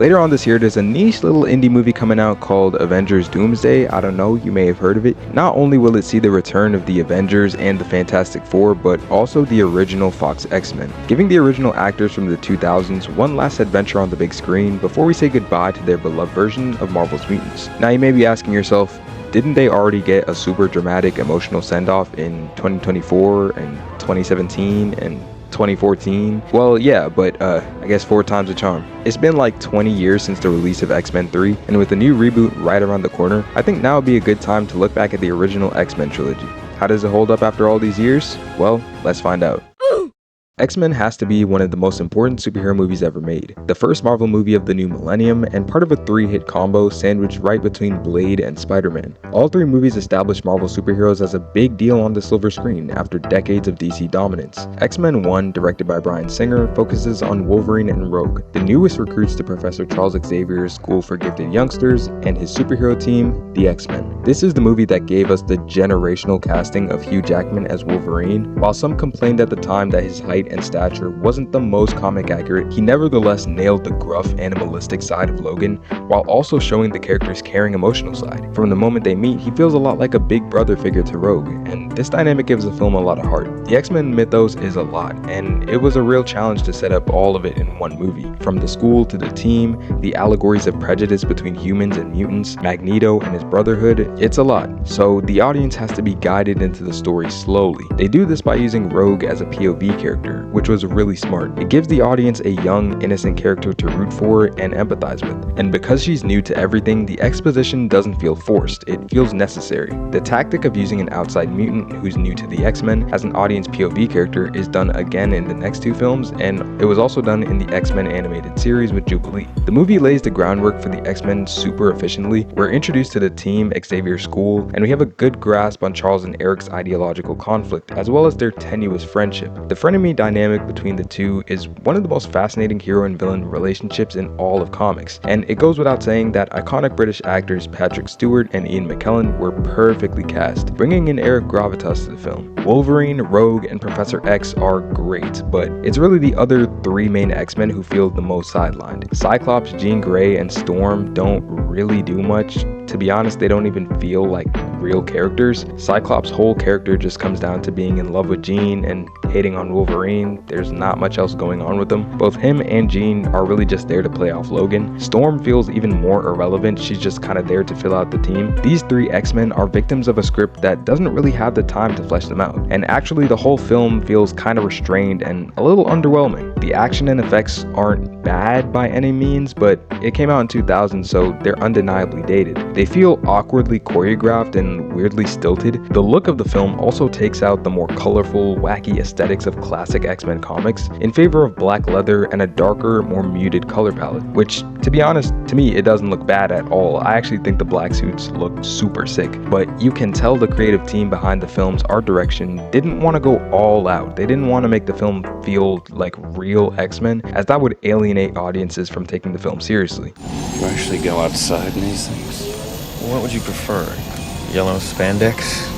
Later on this year, there's a niche little indie movie coming out called Avengers Doomsday. I don't know, you may have heard of it. Not only will it see the return of the Avengers and the Fantastic Four, but also the original Fox X-Men, giving the original actors from the 2000s one last adventure on the big screen before we say goodbye to their beloved version of Marvel's mutants. Now you may be asking yourself, didn't they already get a super dramatic emotional send-off in 2024 and 2017 and 2014? Well, yeah, but I guess 4 times the charm. It's been like 20 years since the release of X-Men 3, and with the new reboot right around the corner, I think now would be a good time to look back at the original X-Men trilogy. How does it hold up after all these years? Well, let's find out. X-Men has to be one of the most important superhero movies ever made, the first Marvel movie of the new millennium, and part of a 3-hit combo sandwiched right between Blade and Spider-Man. All 3 movies established Marvel superheroes as a big deal on the silver screen after decades of DC dominance. X-Men 1, directed by Bryan Singer, focuses on Wolverine and Rogue, the newest recruits to Professor Charles Xavier's School for Gifted Youngsters, and his superhero team, the X-Men. This is the movie that gave us the generational casting of Hugh Jackman as Wolverine. While some complained at the time that his height and stature wasn't the most comic accurate, he nevertheless nailed the gruff, animalistic side of Logan, while also showing the character's caring, emotional side. From the moment they meet, he feels a lot like a big brother figure to Rogue, and this dynamic gives the film a lot of heart. The X-Men mythos is a lot, and it was a real challenge to set up all of it in one movie. From the school to the team, the allegories of prejudice between humans and mutants, Magneto and his brotherhood, it's a lot. So the audience has to be guided into the story slowly. They do this by using Rogue as a POV character, which was really smart. It gives the audience a young, innocent character to root for and empathize with. And because she's new to everything, the exposition doesn't feel forced, it feels necessary. The tactic of using an outside mutant who's new to the X-Men as an audience POV character is done again in the next 2 films, and it was also done in the X-Men animated series with Jubilee. The movie lays the groundwork for the X-Men super efficiently. We're introduced to the team, Xavier's school, and we have a good grasp on Charles and Eric's ideological conflict, as well as their tenuous friendship. The frenemy dynamic between the two is one of the most fascinating hero and villain relationships in all of comics, and it goes without saying that iconic British actors Patrick Stewart and Ian McKellen were perfectly cast, bringing in Eric gravitas to the film. Wolverine, Rogue, and Professor X are great, but it's really the other 3 main X-Men who feel the most sidelined. Cyclops, Jean Grey, and Storm don't really do much. To be honest, they don't even feel like real characters. Cyclops' whole character just comes down to being in love with Jean and hating on Wolverine. There's not much else going on with them. Both him and Jean are really just there to play off Logan. Storm feels even more irrelevant. She's just kind of there to fill out the team. These 3 X-Men are victims of a script that doesn't really have the time to flesh them out. And actually, the whole film feels kind of restrained and a little underwhelming. The action and effects aren't bad by any means, but it came out in 2000, so they're undeniably dated. They feel awkwardly choreographed and weirdly stilted. The look of the film also takes out the more colorful, wacky aesthetics of classic X-Men comics in favor of black leather and a darker, more muted color palette, which, to be honest, to me, it doesn't look bad at all. I actually think the black suits look super sick, but you can tell the creative team behind the film's art direction didn't want to go all out. They didn't want to make the film feel like real X-Men, as that would alienate audiences from taking the film seriously. You actually go outside in these things? What would you prefer? Yellow spandex?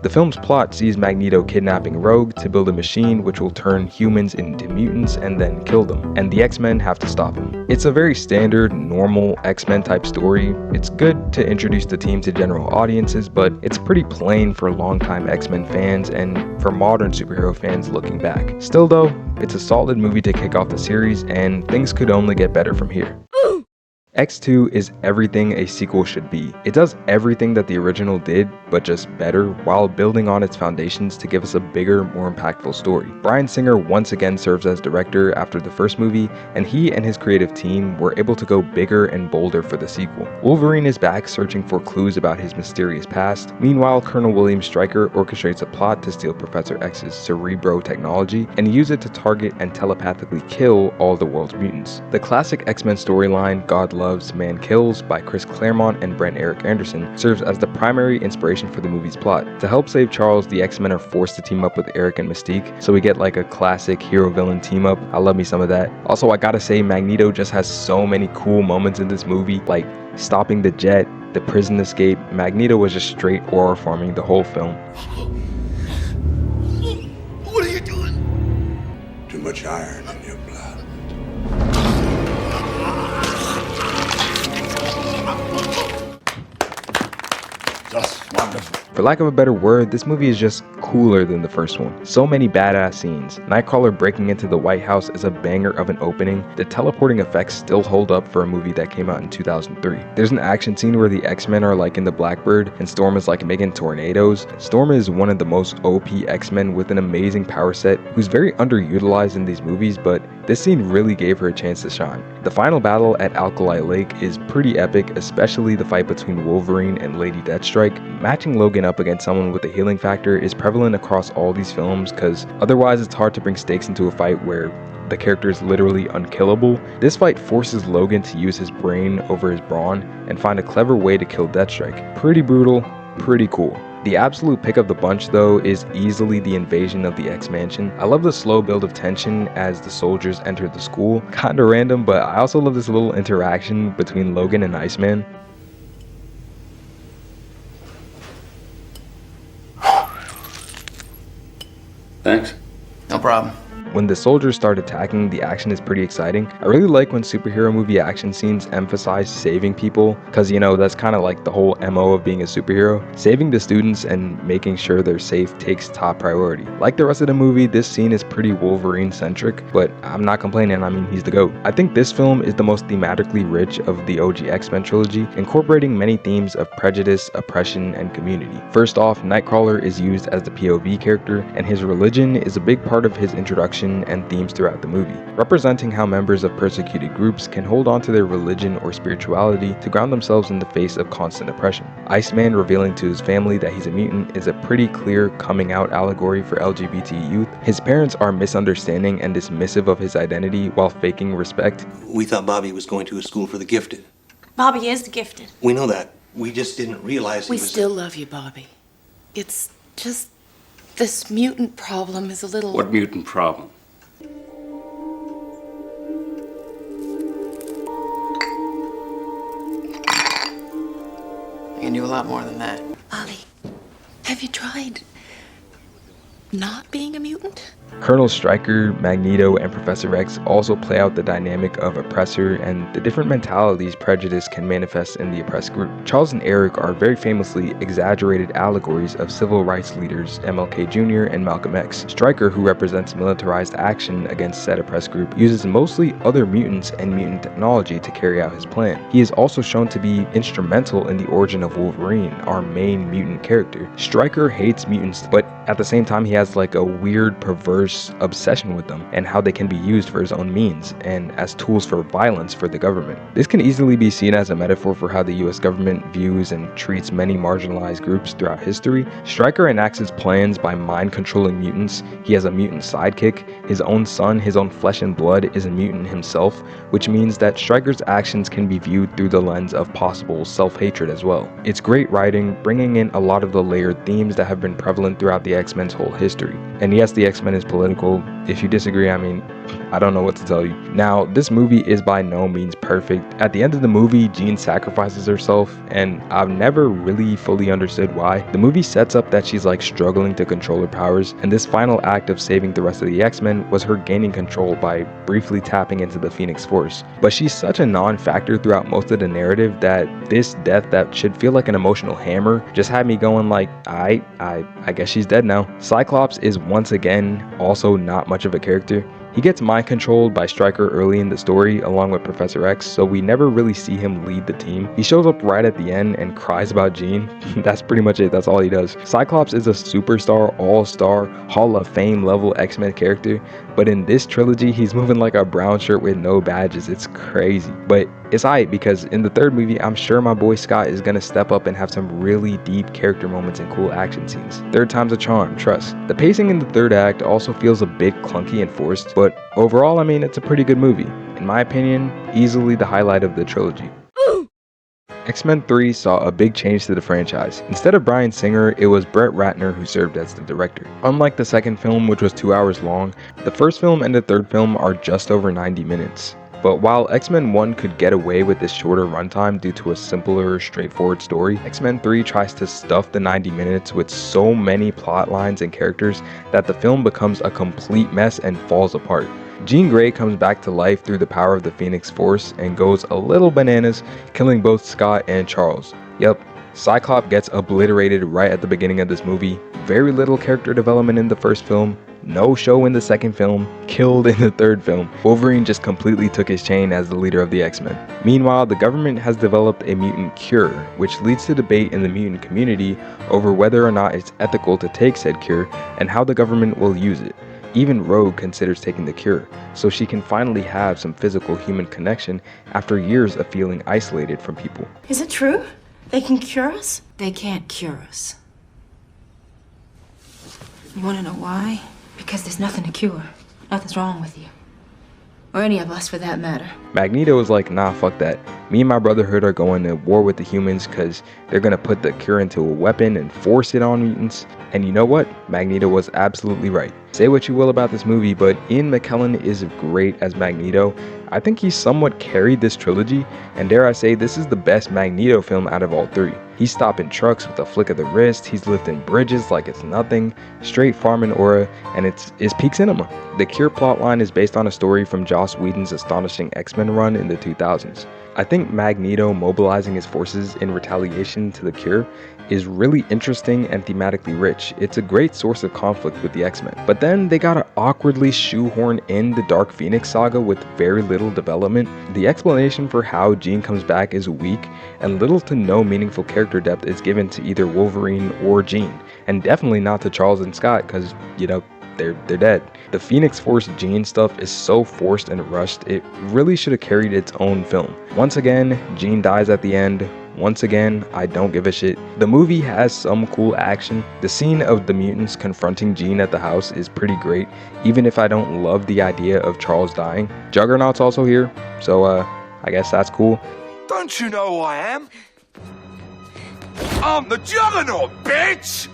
The film's plot sees Magneto kidnapping Rogue to build a machine which will turn humans into mutants and then kill them, and the X-Men have to stop him. It's a very standard, normal X-Men type story. It's good to introduce the team to general audiences, but it's pretty plain for longtime X-Men fans and for modern superhero fans looking back. Still though, it's a solid movie to kick off the series, and things could only get better from here. X2 is everything a sequel should be. It does everything that the original did, but just better, while building on its foundations to give us a bigger, more impactful story. Bryan Singer once again serves as director after the first movie, and he and his creative team were able to go bigger and bolder for the sequel. Wolverine is back searching for clues about his mysterious past. Meanwhile, Colonel William Stryker orchestrates a plot to steal Professor X's Cerebro technology and use it to target and telepathically kill all the world's mutants. The classic X-Men storyline, God Loves, Man Kills by Chris Claremont and Brent Eric Anderson serves as the primary inspiration for the movie's plot. To help save Charles, the X-Men are forced to team up with Eric and Mystique, so we get like a classic hero-villain team up. I love me some of that. Also, I gotta say, Magneto just has so many cool moments in this movie, like stopping the jet, the prison escape. Magneto was just straight aura farming the whole film. What are you doing? Too much iron in your blood. For lack of a better word, this movie is just cooler than the first one. So many badass scenes. Nightcrawler breaking into the White House is a banger of an opening. The teleporting effects still hold up for a movie that came out in 2003. There's an action scene where the X-Men are like in the Blackbird and Storm is like making tornadoes. Storm is one of the most OP X-Men with an amazing power set who's very underutilized in these movies, but this scene really gave her a chance to shine. The final battle at Alkali Lake is pretty epic, especially the fight between Wolverine and Lady Deathstrike. Matching Logan up against someone with a healing factor is prevalent across all these films because otherwise it's hard to bring stakes into a fight where the character is literally unkillable. This fight forces Logan to use his brain over his brawn and find a clever way to kill Deathstrike. Pretty brutal, pretty cool. The absolute pick of the bunch though is easily the invasion of the X-Mansion. I love the slow build of tension as the soldiers enter the school. Kinda random, but I also love this little interaction between Logan and Iceman. Thanks. No problem. When the soldiers start attacking, the action is pretty exciting. I really like when superhero movie action scenes emphasize saving people, because you know, that's kind of like the whole MO of being a superhero. Saving the students and making sure they're safe takes top priority. Like the rest of the movie, this scene is pretty Wolverine centric, but I'm not complaining, I mean, he's the GOAT. I think this film is the most thematically rich of the OG X-Men trilogy, incorporating many themes of prejudice, oppression, and community. First off, Nightcrawler is used as the POV character, and his religion is a big part of his introduction and themes throughout the movie, representing how members of persecuted groups can hold on to their religion or spirituality to ground themselves in the face of constant oppression. Iceman revealing to his family that he's a mutant is a pretty clear coming out allegory for LGBT youth. His parents are misunderstanding and dismissive of his identity while faking respect. We thought Bobby was going to a school for the gifted. Bobby is the gifted. We know that. We just didn't realize We still love you, Bobby. It's just this mutant problem is a little... What mutant problem? I can do a lot more than that. Ollie, have you tried not being a mutant? Colonel Stryker, Magneto, and Professor X also play out the dynamic of oppressor and the different mentalities prejudice can manifest in the oppressed group. Charles and Eric are very famously exaggerated allegories of civil rights leaders MLK Jr. and Malcolm X. Stryker, who represents militarized action against said oppressed group, uses mostly other mutants and mutant technology to carry out his plan. He is also shown to be instrumental in the origin of Wolverine, our main mutant character. Stryker hates mutants, but at the same time he has like a weird, perverse obsession with them and how they can be used for his own means and as tools for violence for the government. This can easily be seen as a metaphor for how the US government views and treats many marginalized groups throughout history. Stryker enacts his plans by mind controlling mutants. He has a mutant sidekick. His own son, his own flesh and blood, is a mutant himself, which means that Stryker's actions can be viewed through the lens of possible self-hatred as well. It's great writing, bringing in a lot of the layered themes that have been prevalent throughout the X-Men's whole history. And yes, the X-Men is political. If you disagree, I mean, I don't know what to tell you. Now, this movie is by no means perfect. At the end of the movie, Jean sacrifices herself, and I've never really fully understood why. The movie sets up that she's like struggling to control her powers, and this final act of saving the rest of the X-Men was her gaining control by briefly tapping into the Phoenix Force. But she's such a non-factor throughout most of the narrative that this death that should feel like an emotional hammer just had me going like, I guess she's dead now. Cyclops is once again also not much of a character. He gets mind controlled by Stryker early in the story along with Professor X, so we never really see him lead the team. He shows up right at the end and cries about Jean. That's pretty much it, that's all he does. Cyclops is a superstar, all-star, Hall of Fame level X-Men character, but in this trilogy he's moving like a brown shirt with no badges. It's crazy. But it's alright because in the third movie I'm sure my boy Scott is gonna step up and have some really deep character moments and cool action scenes. Third time's a charm, trust. The pacing in the third act also feels a bit clunky and forced, but overall, I mean, it's a pretty good movie. In my opinion, easily the highlight of the trilogy. X-Men 3 saw a big change to the franchise. Instead of Bryan Singer, it was Brett Ratner who served as the director. Unlike the second film, which was 2 hours long, the first film and the third film are just over 90 minutes. But while X-Men 1 could get away with this shorter runtime due to a simpler, straightforward story, X-Men 3 tries to stuff the 90 minutes with so many plot lines and characters that the film becomes a complete mess and falls apart. Jean Grey comes back to life through the power of the Phoenix Force and goes a little bananas, killing both Scott and Charles. Yep, Cyclops gets obliterated right at the beginning of this movie, very little character development in the first film, no show in the second film, killed in the third film. Wolverine just completely took his chain as the leader of the X-Men. Meanwhile, the government has developed a mutant cure, which leads to debate in the mutant community over whether or not it's ethical to take said cure and how the government will use it. Even Rogue considers taking the cure, so she can finally have some physical human connection after years of feeling isolated from people. Is it true? They can cure us? They can't cure us. You want to know why? Because there's nothing to cure. Nothing's wrong with you. Or any of us, for that matter. Magneto is like, nah, fuck that. Me and my brotherhood are going to war with the humans because they're going to put the cure into a weapon and force it on mutants. And you know what? Magneto was absolutely right. Say what you will about this movie, but Ian McKellen is great as Magneto. I think he somewhat carried this trilogy, and dare I say, this is the best Magneto film out of all three. He's stopping trucks with a flick of the wrist, he's lifting bridges like it's nothing, straight farming aura, and it's peak cinema. The Cure plotline is based on a story from Joss Whedon's astonishing X-Men run in the 2000s. I think Magneto mobilizing his forces in retaliation to the Cure is really interesting and thematically rich. It's a great source of conflict with the X-Men. But then they gotta awkwardly shoehorn in the Dark Phoenix saga with very little development. The explanation for how Jean comes back is weak, and little to no meaningful character depth is given to either Wolverine or Jean. And definitely not to Charles and Scott, because, you know, they're dead. The Phoenix Force Jean stuff is so forced and rushed, it really should have carried its own film. Once again, Jean dies at the end. Once again, I don't give a shit. The movie has some cool action. The scene of the mutants confronting Jean at the house is pretty great, even if I don't love the idea of Charles dying. Juggernaut's also here, so I guess that's cool. Don't you know who I am? I'm the Juggernaut, bitch!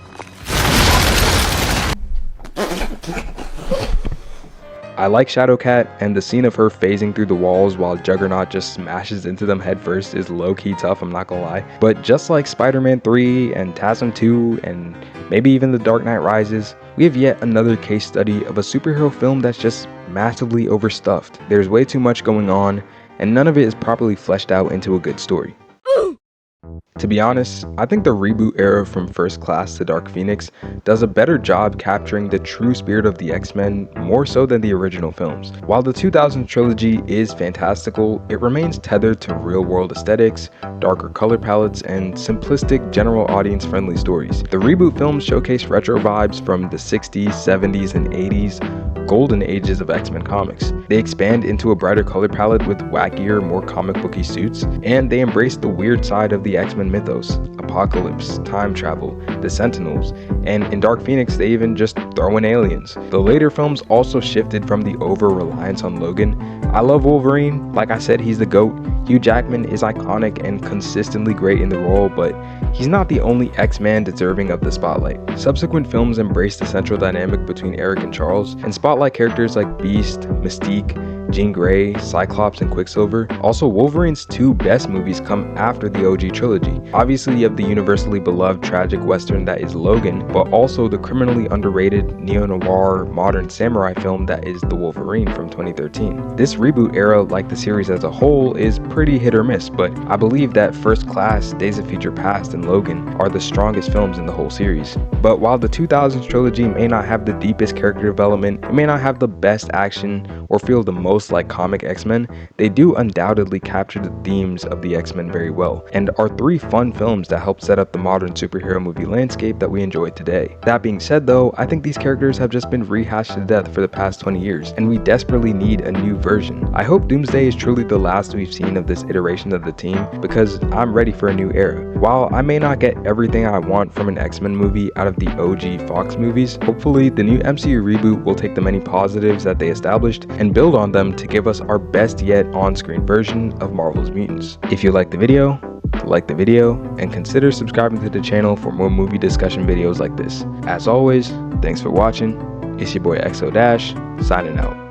I like Shadowcat, and the scene of her phasing through the walls while Juggernaut just smashes into them headfirst is low-key tough, I'm not gonna lie. But just like Spider-Man 3 and TASM 2 and maybe even The Dark Knight Rises, we have yet another case study of a superhero film that's just massively overstuffed. There's way too much going on, and none of it is properly fleshed out into a good story. To be honest, I think the reboot era from First Class to Dark Phoenix does a better job capturing the true spirit of the X-Men more so than the original films. While the 2000 trilogy is fantastical, it remains tethered to real-world aesthetics, darker color palettes, and simplistic general audience-friendly stories. The reboot films showcase retro vibes from the 60s, 70s, and 80s, golden ages of X-Men comics. They expand into a brighter color palette with wackier, more comic booky suits, and they embrace the weird side of the X-Men mythos, apocalypse, time travel, the Sentinels, and in Dark Phoenix they even just throw in aliens. The later films also shifted from the over-reliance on Logan. I love Wolverine, like I said, he's the GOAT. Hugh Jackman is iconic and consistently great in the role, but he's not the only X-Man deserving of the spotlight. Subsequent films embrace the central dynamic between Eric and Charles, and spotlight characters like Beast, Mystique, Jean Grey, Cyclops, and Quicksilver. Also, Wolverine's two best movies come after the OG trilogy. Obviously, you have the universally beloved tragic western that is Logan, but also the criminally underrated neo-noir modern samurai film that is The Wolverine from 2013. This reboot era, like the series as a whole, is pretty hit or miss, but I believe that First Class, Days of Future Past, and Logan are the strongest films in the whole series. But while the 2000s trilogy may not have the deepest character development, it may not have the best action, or feel the most like comic X-Men, they do undoubtedly capture the themes of the X-Men very well, and are three fun films that help set up the modern superhero movie landscape that we enjoy today. That being said though, I think these characters have just been rehashed to death for the past 20 years, and we desperately need a new version. I hope Doomsday is truly the last we've seen of this iteration of the team, because I'm ready for a new era. While I may not get everything I want from an X-Men movie out of the OG Fox movies, hopefully the new MCU reboot will take the many positives that they established and build on them to give us our best yet on-screen version of Marvel's mutants. If you liked the video, like the video, and consider subscribing to the channel for more movie discussion videos like this. As always, thanks for watching. It's your boy XO Dash, signing out.